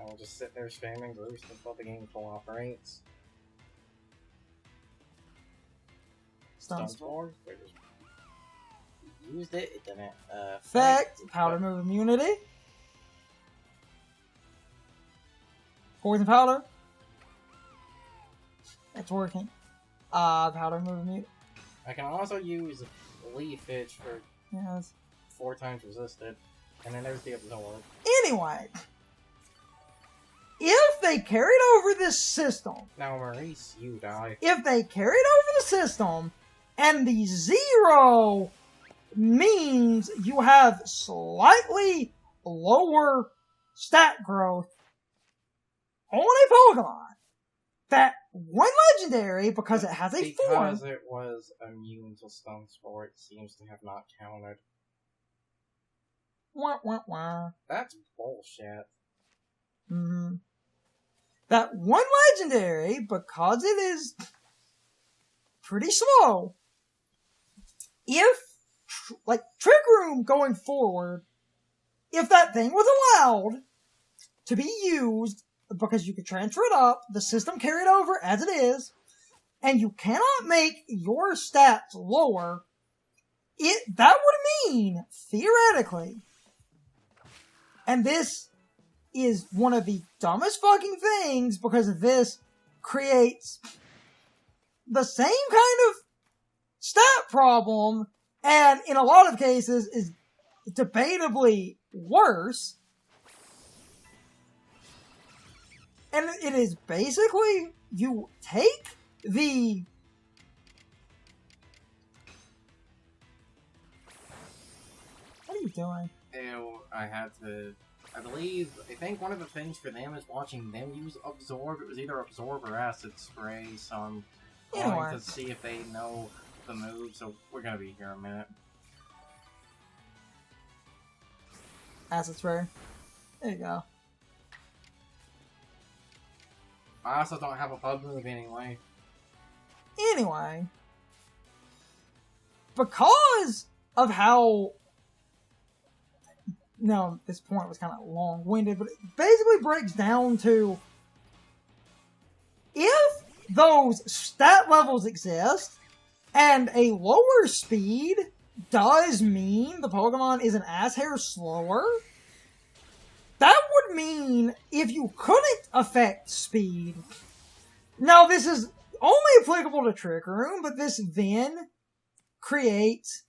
I will just sit there spamming boost until the game cooperates. Stun Spore? We just used it, it didn't Effect, powder move immunity. Poison powder. It's working. Powder move immunity. I can also use Leaf Hitch for Yes. 4 times resisted, and then there's the Absorb. Anyway, if they carried over this system, Now, Maurice, you die. if they carried over the system, and the 0 means you have slightly lower stat growth on a Pokemon, that one legendary, because it has a form. Because it was immune to Stun Spore, it seems to have not counted. Wah, wah, wah. That's bullshit. Mm-hmm. That one legendary, because it is pretty slow, if, like, Trick Room going forward, if that thing was allowed to be used, because you could transfer it up, the system carried over as it is, and you cannot make your stats lower, that would mean, theoretically, and this is one of the dumbest fucking things, because this creates the same kind of stat problem, and in a lot of cases is debatably worse. And it is basically, you take the... What are you doing? Ew, I think one of the things for them is watching them use Absorb. It was either Absorb or Acid Spray, so I'm going to see if they know the move, so we're gonna be here a minute. Acid Spray. There you go. I also don't have a pub move anyway. Anyway, because of how... No, this point was kind of long-winded, but it basically breaks down to... If those stat levels exist, and a lower speed does mean the Pokemon is an ass-hair slower, that would mean if you couldn't affect speed... Now, this is only applicable to Trick Room, but this then creates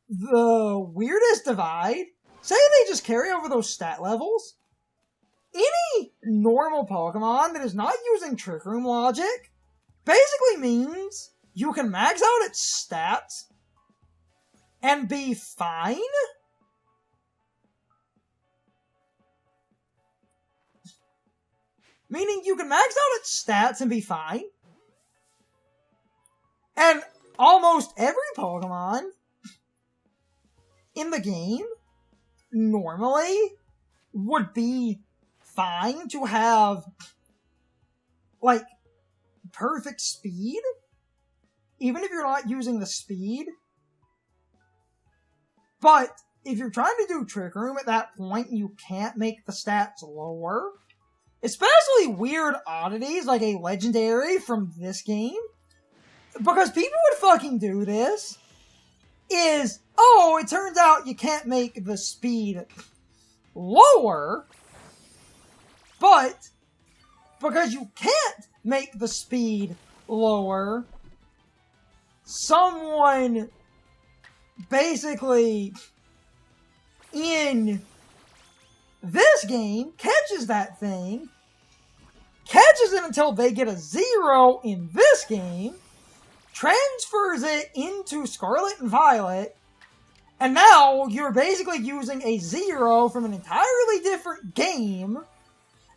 the weirdest divide. Say they just carry over those stat levels. Any normal Pokemon that is not using Trick Room logic basically means you can max out its stats and be fine. Meaning you can max out its stats and be fine. And almost every Pokemon in the game normally would be fine to have, like, perfect speed. Even if you're not using the speed. But if you're trying to do Trick Room at that point, you can't make the stats lower. Especially weird oddities like a legendary from this game. Because people would fucking do this. Is, oh, it turns out you can't make the speed lower. But, because you can't make the speed lower, someone basically in this game catches that thing, catches it until they get a 0 in this game, transfers it into Scarlet and Violet, and now you're basically using a 0 from an entirely different game.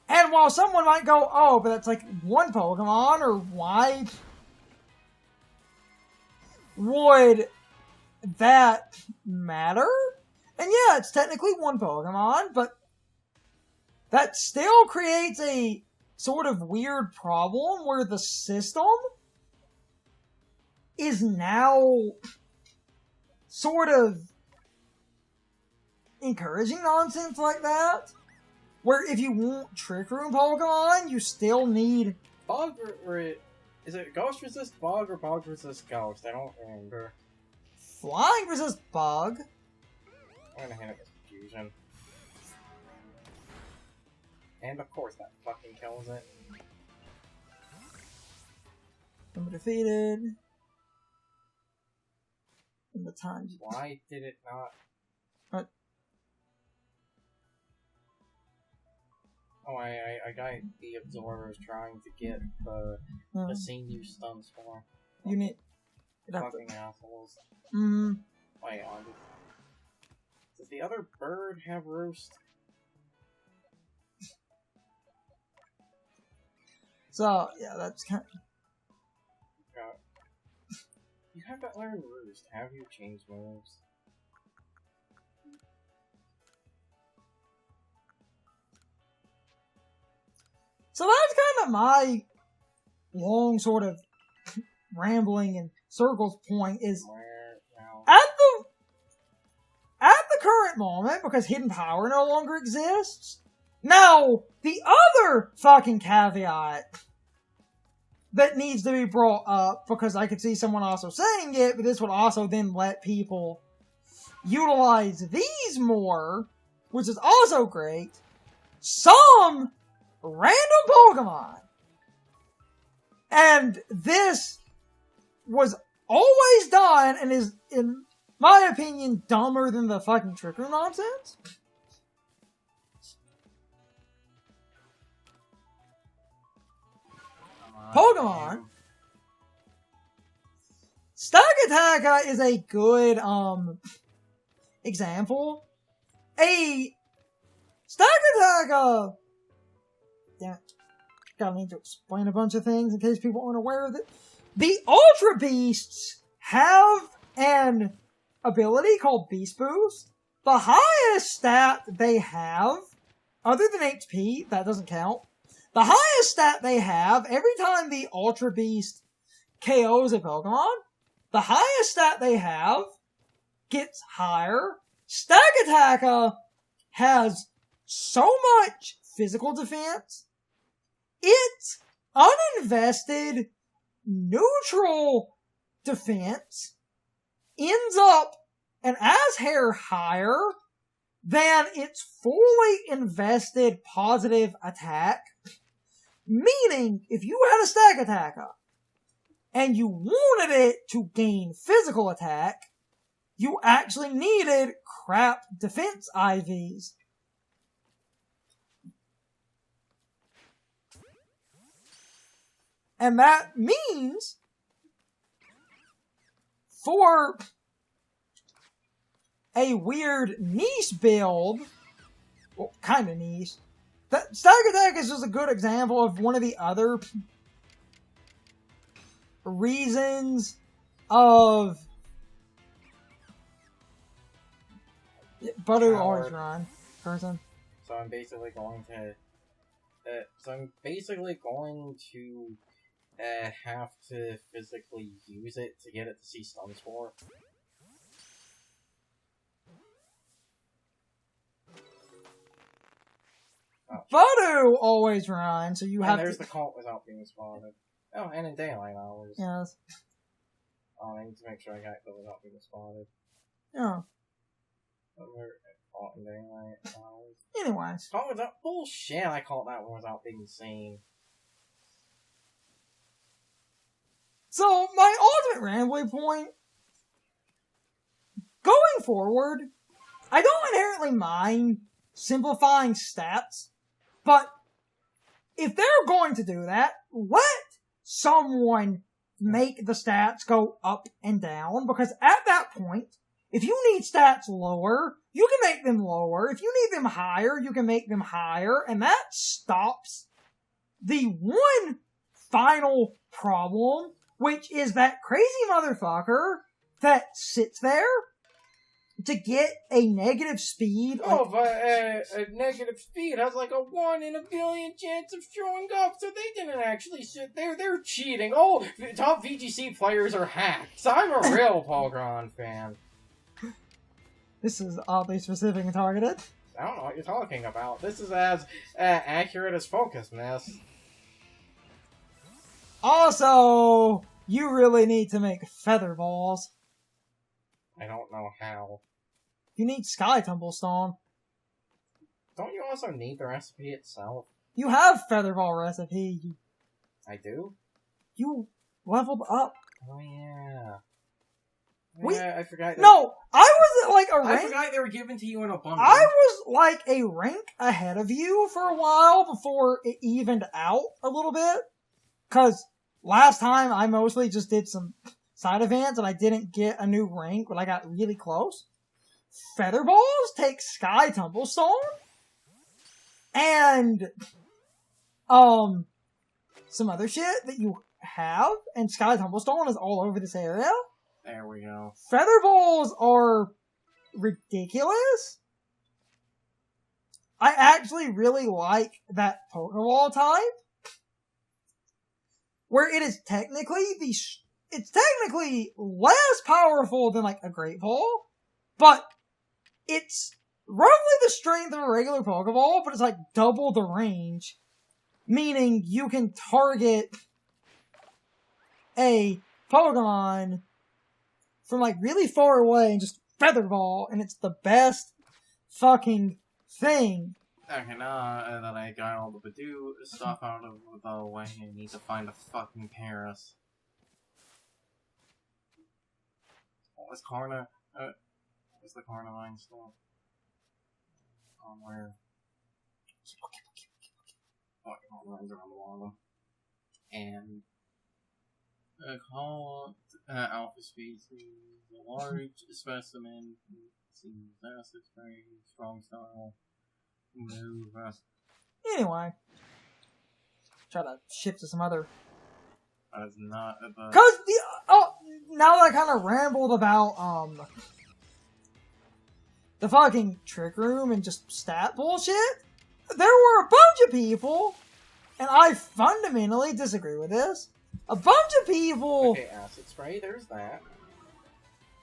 And while someone might go, oh, but that's like one Pokemon, or why would that matter? And yeah, it's technically one Pokemon, but that still creates a sort of weird problem where the system is now sort of encouraging nonsense like that. Where if you want Trick Room Pokemon, you still need... Bog or is it Ghost Resist Bog or Bog Resist Ghost? I don't remember. Flying Resist Bug. I'm gonna hit it with Fusion. And of course that fucking kills it. I'm defeated. And the times. Why did it not? What? Oh, I got the Absorbers trying to get the senior stuns for. You need. Fucking assholes. Mm-hmm. Wait, does the other bird have roost? So, yeah, that's kind of... You haven't learned roost. Have you changed moves? So that's kind of my long sort of rambling in circles point is at the current moment, because Hidden Power no longer exists. Now, the other fucking caveat that needs to be brought up, because I could see someone also saying it, but this would also then let people utilize these more, which is also great. Some random Pokemon. And this was always done and is, in my opinion, dumber than the fucking Trick Room nonsense. Pokemon. Stakataka is a good, example. A Stakataka... Damn it. Gotta need to explain a bunch of things in case people aren't aware of it. The Ultra Beasts have an ability called Beast Boost. The highest stat they have, other than HP, that doesn't count. The highest stat they have, every time the Ultra Beast KOs a Pokemon, the highest stat they have gets higher. Stakataka has so much physical defense. Its uninvested neutral defense ends up an ass hair higher than its fully invested positive attack. Meaning, if you had a Stakataka and you wanted it to gain physical attack, you actually needed crap defense IVs. And that means, for a weird niche build, well, kind of niche, that Stakataka is just a good example of one of the other reasons of Butter always run person. So I'm basically going to have to physically use it to get it to see stuns for. Butter always run, so you have there's the cult without being spotted. Oh, and in daylight hours. Yes. Oh, I need to make sure I got it without being spotted. Oh. Caught in daylight hours. Anyways. Caught without bullshit. I caught that one without being seen. So my ultimate rambling point, going forward, I don't inherently mind simplifying stats, but if they're going to do that, let someone make the stats go up and down, because at that point, if you need stats lower, you can make them lower. If you need them higher, you can make them higher, and that stops the one final problem, which is that crazy motherfucker that sits there to get a negative speed. Oh, but a negative speed has like a 1 in a billion chance of showing up, so they didn't actually sit there. They're cheating. Oh, top VGC players are hacked. So I'm a real Pokemon fan. This is oddly specific and targeted. I don't know what you're talking about. This is as accurate as Focus Miss. Also, you really need to make feather balls. I don't know how. You need Sky Tumblestone. Don't you also need the recipe itself? You have feather ball recipe. I do? You leveled up. Oh, yeah. We- Yeah, I forgot. No, I was like a I rank. forgot they were given to you in a bundle. I was like a rank ahead of you for a while before it evened out a little bit. Cause last time I mostly just did some side events and I didn't get a new rank when I got really close. Feather balls take Sky Tumblestone and some other shit that you have, and Sky Tumblestone is all over this area. There we go. Feather balls are ridiculous. I actually really like that Pokeball type, where it is technically it's technically less powerful than like a Great Ball, but it's roughly the strength of a regular Pokeball, but it's like double the range, meaning you can target a Pokemon from like really far away and just Feather Ball, and it's the best fucking thing. Okay, now that I got all the Badoo stuff out of the way, I need to find a fucking Paris. What is Karna? What's the Karna line still? On where? Oh, runs around the wall. And call alpha species, a large specimen, seems acid spray, strong style, move. Anyway, try to shift to some other. That's not the. Cause now that I kind of rambled about the fucking trick room and just stat bullshit, there were a bunch of people, and I fundamentally disagree with this. A bunch of people. Okay, acid spray. There's that,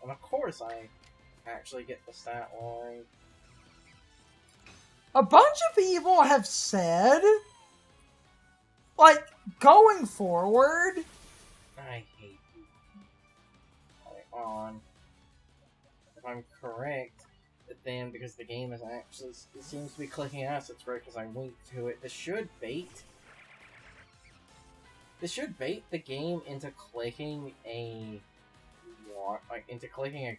and of course I actually get the stat line. A bunch of people have said, like, going forward. I hate you. On. If I'm correct, then because the game is actually it seems to be clicking acid spray because I linked to it. This should bait the game into clicking a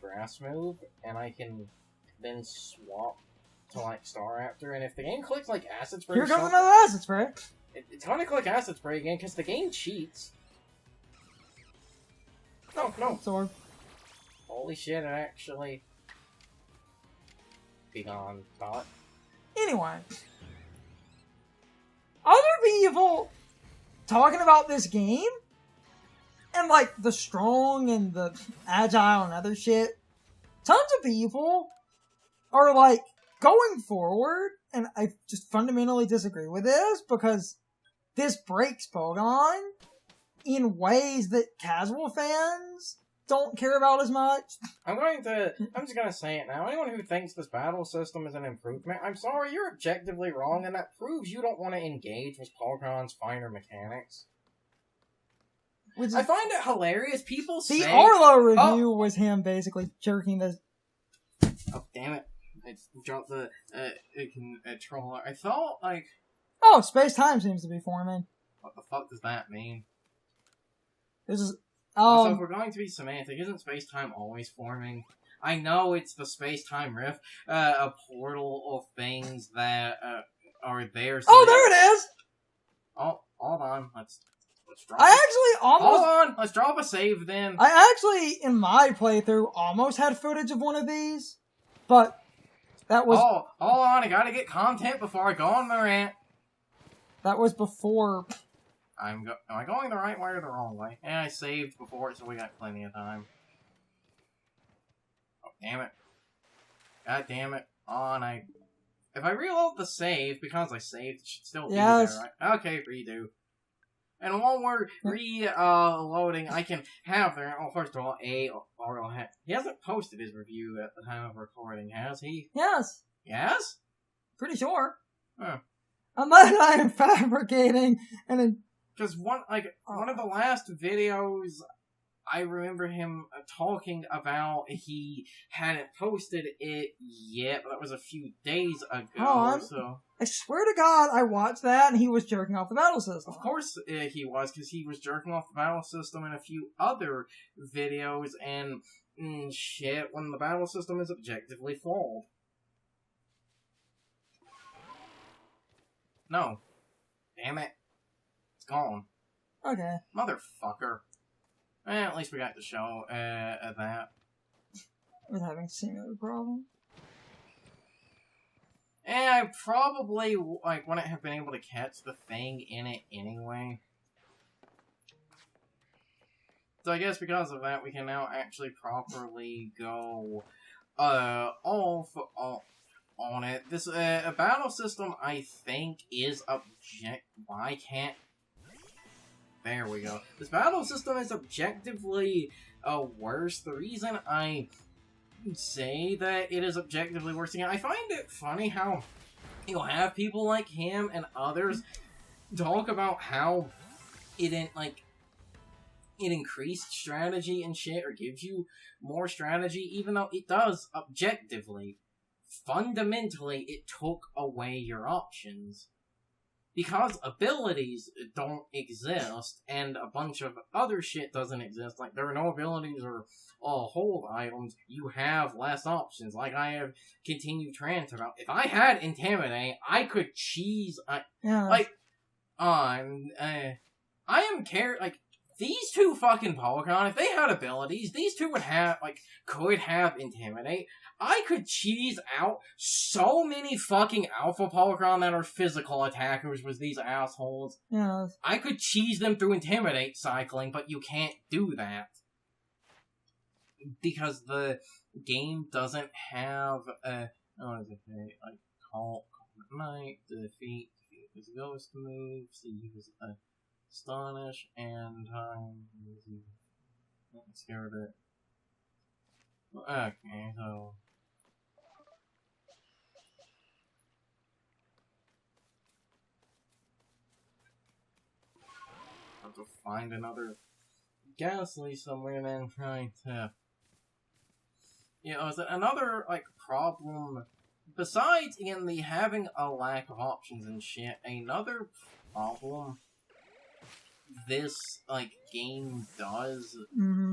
grass move, and I can then swap to like Staraptor. And if the game clicks like acid spray, Here comes another acid spray. It's gonna click acid spray again because the game cheats. No. Sword. Holy shit! It actually be gone. Thought. Anyway, other people talking about this game and like the strong and the agile and other shit. Tons of people are like going forward, and I just fundamentally disagree with this because this breaks Pokemon in ways that casual fans don't care about as much. I'm just gonna say it now. Anyone who thinks this battle system is an improvement, I'm sorry, you're objectively wrong, and that proves you don't want to engage with Pokemon's finer mechanics. I find it hilarious. People say... The Arlo review was him basically jerking the... Oh, damn it. I dropped the controller. I thought, like... Oh, space-time seems to be forming. What the fuck does that mean? This is... So if we're going to be semantic, isn't space-time always forming? I know it's the space-time rift, a portal of things that are there. So there it is! Oh, hold on. Let's drop Hold on! Let's drop a save then. I actually, in my playthrough, almost had footage of one of these, but that was... Oh, hold on. I gotta get content before I go on the rant. That was before... Am I going the right way or the wrong way? And I saved before it, so we got plenty of time. Oh, damn it. God damn it. If I reload the save, because I saved, it should still be there, right? Okay, redo. And while we're reloading, I can have there. Oh, first of all, he hasn't posted his review at the time of recording, has he? Yes. Yes? Pretty sure. Huh. Unless I am fabricating, and then... Because one of the last videos, I remember him talking about he hadn't posted it yet, but that was a few days ago, so... I swear to God, I watched that, and he was jerking off the battle system. Of course he was, because he was jerking off the battle system in a few other videos, and shit, when the battle system is objectively flawed. No. Damn it. It's gone. Okay. Motherfucker. At least we got to show that. I was having a similar problem. And I probably, wouldn't have been able to catch the thing in it anyway. So I guess because of that, we can now actually properly go, off on it. This, a battle system, I think, is why can't... There we go. This battle system is objectively, worse. The reason I say that it is objectively worse again, I find it funny how you'll have people like him and others talk about how it increased strategy and shit, or gives you more strategy, even though it does objectively. Fundamentally, it took away your options. Because abilities don't exist, and a bunch of other shit doesn't exist, like there are no abilities or hold items, you have less options. Like I have continued trance about. If I had Intimidate, I could cheese. I am these two fucking Pokémon, if they had abilities, these two would have, could have Intimidate. I could cheese out so many fucking Alpha Pokémon that are physical attackers with these assholes. Yeah. I could cheese them through Intimidate cycling, but you can't do that. Because the game doesn't have Call at Night, defeat his ghost moves, use Astonish, and scared it. Okay, so... have to find another Ghastly somewhere and then try to... another, problem... Besides, again, the having a lack of options and shit, another problem this, game does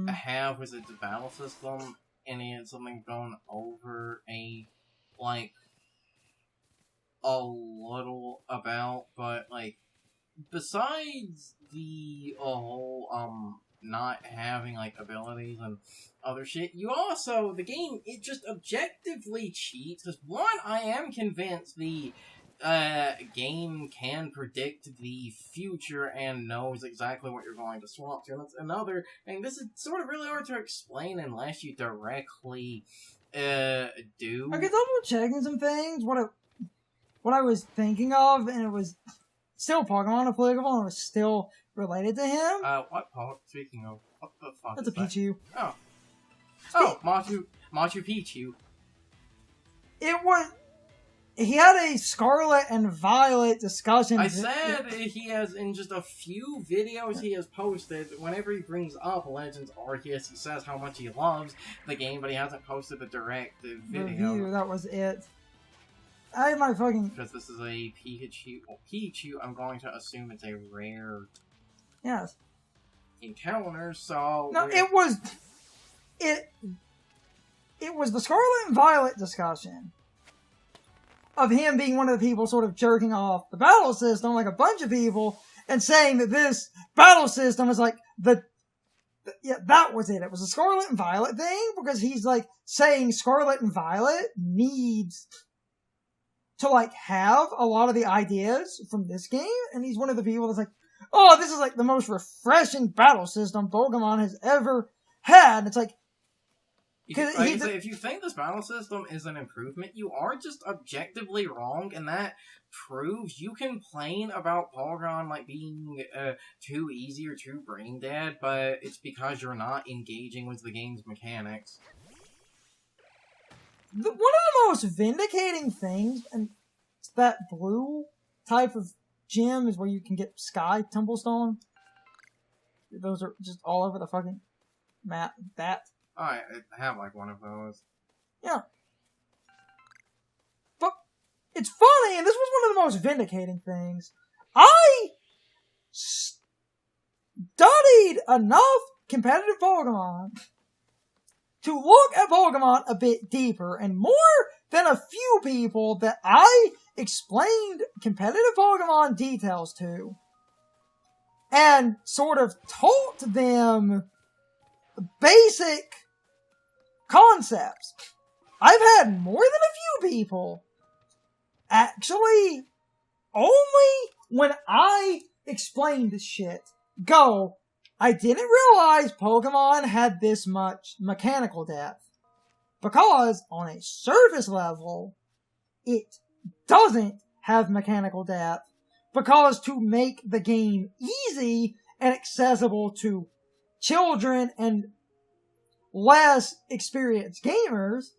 have with its battle system, and it's something going over a little about, but, besides the whole, not having, abilities and other shit, you also, the game, it just objectively cheats, because one, I am convinced the game can predict the future and knows exactly what you're going to swap to. And that's another thing. This is sort of really hard to explain unless you directly do. I could double checking some things. What I was thinking of, and it was still Pokemon applicable, and it was still related to him. What Pokemon? Speaking of, what the fuck? That's a Pichu. Oh. Oh, Machu Picchu. It was. He had a Scarlet and Violet discussion. I said he has, in just a few videos he has posted, whenever he brings up Legends Arceus, he says how much he loves the game, but he hasn't posted the direct video. Review, that was it. I had my fucking... Because this is a Pikachu. Well, Pichu, I'm going to assume it's a rare... Yes. ...encounter, so... No, it was... It was the Scarlet and Violet discussion of him being one of the people sort of jerking off the battle system, like a bunch of people, and saying that this battle system is yeah, that was it. It was a Scarlet and Violet thing, because he's, saying Scarlet and Violet needs to, have a lot of the ideas from this game, and he's one of the people that's oh, this is, the most refreshing battle system Pokemon has ever had. And it's if you think this battle system is an improvement, you are just objectively wrong, and that proves you complain about Pokemon being too easy or too brain dead, but it's because you're not engaging with the game's mechanics. One of the most vindicating things, and It's that blue type of gem is where you can get Sky Tumblestone. Those are just all over the fucking map. That. Oh, I have like one of those. Yeah. But it's funny, and this was one of the most vindicating things. I studied enough competitive Pokemon to look at Pokemon a bit deeper, and more than a few people that I explained competitive Pokemon details to, and sort of taught them basic concepts. I've had more than a few people actually, only when I explained this shit, go, I didn't realize Pokemon had this much mechanical depth. Because, on a surface level, it doesn't have mechanical depth. Because to make the game easy and accessible to children and less experienced gamers,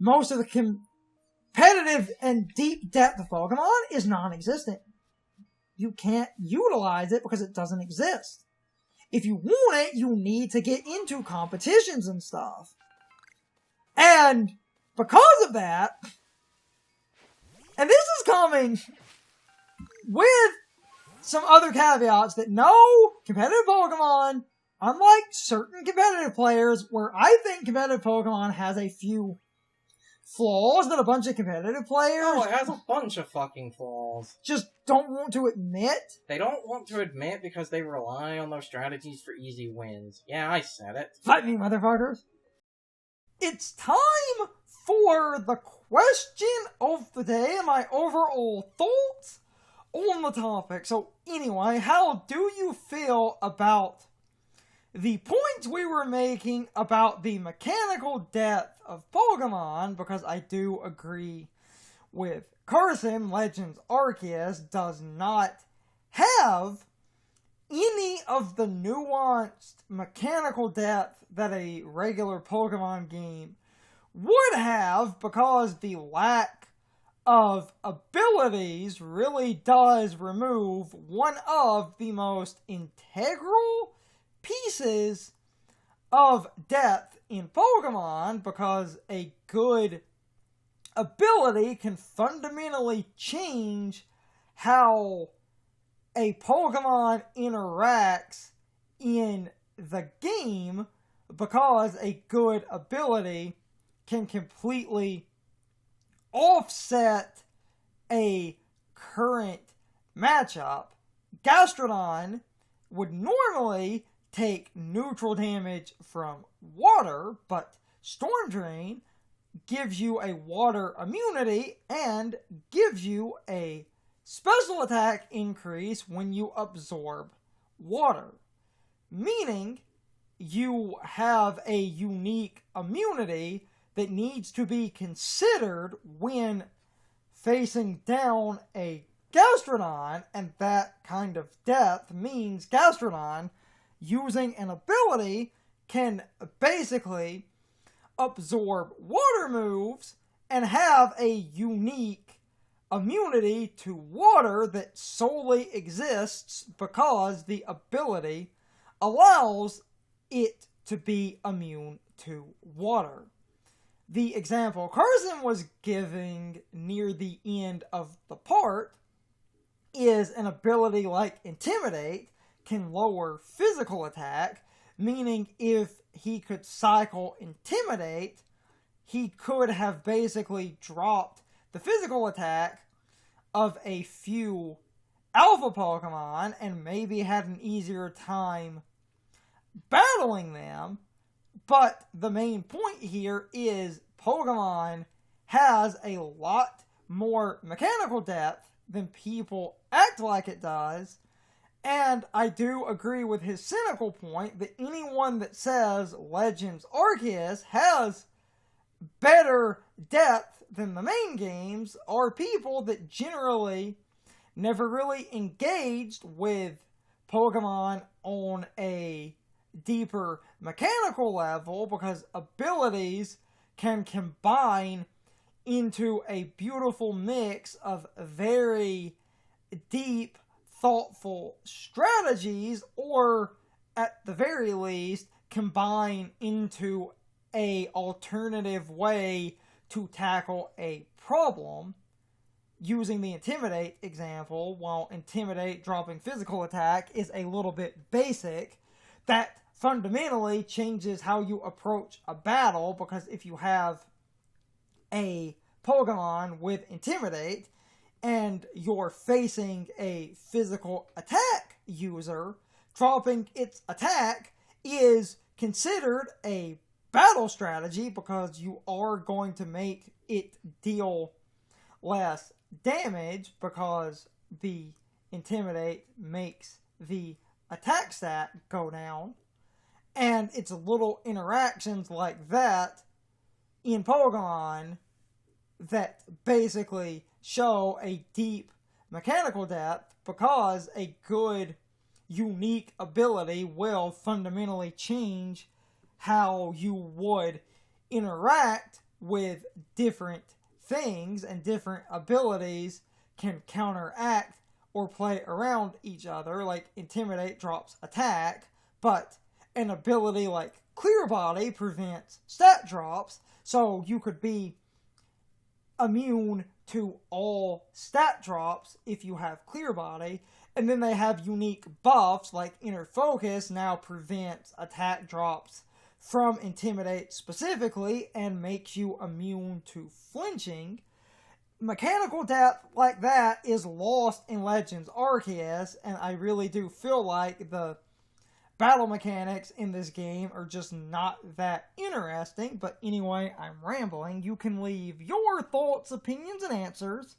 most of the competitive and deep depth of Pokemon is non-existent. You can't utilize it because it doesn't exist. If you want it, you need to get into competitions and stuff. And because of that, and this is coming with some other caveats that no, competitive Pokemon, unlike certain competitive players, where I think competitive Pokemon has a few flaws that a bunch of competitive players... No, it has a bunch of fucking flaws. Just don't want to admit. They don't want to admit because they rely on those strategies for easy wins. Yeah, I said it. Fight me, motherfuckers. It's time for the question of the day and my overall thoughts on the topic. So anyway, how do you feel about the points we were making about the mechanical depth of Pokemon? Because I do agree with Carson, Legends Arceus does not have any of the nuanced mechanical depth that a regular Pokemon game would have, because the lack of abilities really does remove one of the most integral pieces of depth in Pokemon, because a good ability can fundamentally change how a Pokemon interacts in the game, because a good ability can completely offset a current matchup. Gastrodon would normally take neutral damage from water, but Storm Drain gives you a water immunity and gives you a special attack increase when you absorb water. Meaning, you have a unique immunity that needs to be considered when facing down a Gastrodon, and that kind of depth means Gastrodon, using an ability, can basically absorb water moves and have a unique immunity to water that solely exists because the ability allows it to be immune to water. The example Carson was giving near the end of the part is an ability like Intimidate can lower physical attack, meaning if he could cycle Intimidate, he could have basically dropped the physical attack of a few alpha Pokemon and maybe had an easier time battling them. But the main point here is Pokemon has a lot more mechanical depth than people act like it does. And I do agree with his cynical point that anyone that says Legends Arceus has better depth than the main games are people that generally never really engaged with Pokemon on a deeper mechanical level, because abilities can combine into a beautiful mix of very deep, thoughtful strategies, or at the very least combine into a alternative way to tackle a problem. Using the Intimidate example, while Intimidate dropping physical attack is a little bit basic, that fundamentally changes how you approach a battle, because if you have a Pokemon with Intimidate and you're facing a physical attack user, dropping its attack is considered a battle strategy because you are going to make it deal less damage, because the Intimidate makes the attack stat go down. And it's little interactions like that in Pokemon that basically show a deep mechanical depth, because a good, unique ability will fundamentally change how you would interact with different things, and different abilities can counteract or play around each other. Like Intimidate drops attack, but an ability like Clear Body prevents stat drops, so you could be immune to all stat drops if you have Clear Body. And then they have unique buffs, like Inner Focus now prevents attack drops from Intimidate specifically and makes you immune to flinching. Mechanical depth like that is lost in Legends Arceus, and I really do feel like the battle mechanics in this game are just not that interesting. But anyway, I'm rambling. You can leave your thoughts, opinions, and answers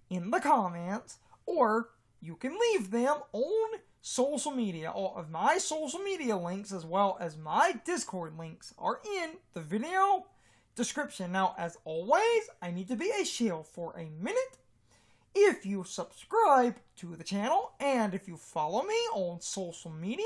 in the comments, or you can leave them on social media. All of my social media links, as well as my Discord links, are in the video description. Now, as always, I need to be a shield for a minute. If you subscribe to the channel, and if you follow me on social media,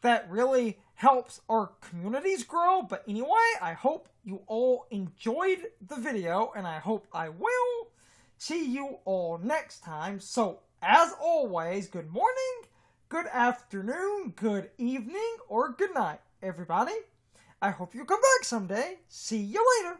that really helps our communities grow. But anyway, I hope you all enjoyed the video, and I hope I will see you all next time. So, as always, good morning, good afternoon, good evening, or good night, everybody. I hope you come back someday. See you later.